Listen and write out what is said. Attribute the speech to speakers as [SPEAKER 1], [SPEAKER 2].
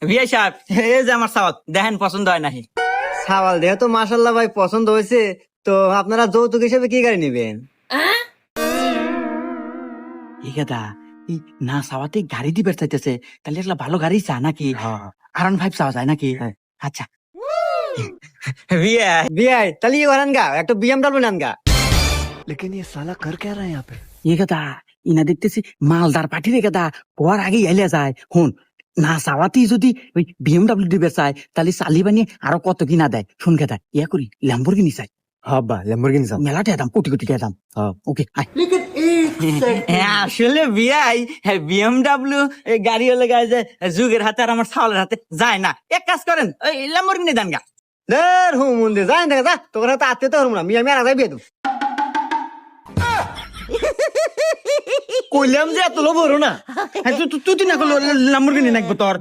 [SPEAKER 1] বিয়ে সাহেব, এই যে আমার সাওয়াত দেখেন পছন্দ হয় নাহি।
[SPEAKER 2] সাওয়াল দেহ তো মাশাল্লাহ ভাই পছন্দ হয়েছে। তো আপনারা যৌতুক হিসেবে কি গাড়ি নেবেন?
[SPEAKER 1] এই কথা এই না সাওয়াতে গাড়ি দিবে চাইতেছে, তাহলে একটা ভালো গাড়ি চা নাকি? R15 চাওয়া যায় নাকি? আচ্ছা বিয়ে
[SPEAKER 2] বিয়াই তাহলে ই করেন গা, একটা বিএমডাব্লিউ নেন গা।
[SPEAKER 1] এই কথা ইনা দেখতেছি মালদার পার্টি রে কথা পর আগে এলে যায়। হুন না চাওয়াতেই যদি ওই BMW দিবে চায়, তাহলে চালি বানিয়ে আরো কত কিনা দেয়। শুন কথা ইয়া করি ল্যাম্বরগিনি চাই।
[SPEAKER 2] হ্যাঁ ল্যাম্বরগিনি চাও।
[SPEAKER 1] মেলাটা দাম কোটি কোটি টাকা দাম। ওকে আসলে বিয়াই BMW গাড়ি হলে গায়ে যে যুগের হাতে আর আমার ছাওয়ালের হাতে যায় না। এক কাজ করেন ওই ল্যাম্বরগিনি দেন গা।
[SPEAKER 2] দের হুম মন্দির যাই দেখা যা, তোর হাতে আত্মীয়তা হরমু না, মিয়া মেরা যাই বিয়ে দেব।
[SPEAKER 1] কইলাম যে এত লোভ হরো না। তুই না করলো ল্যাম্বরগিনি নাকবো তোর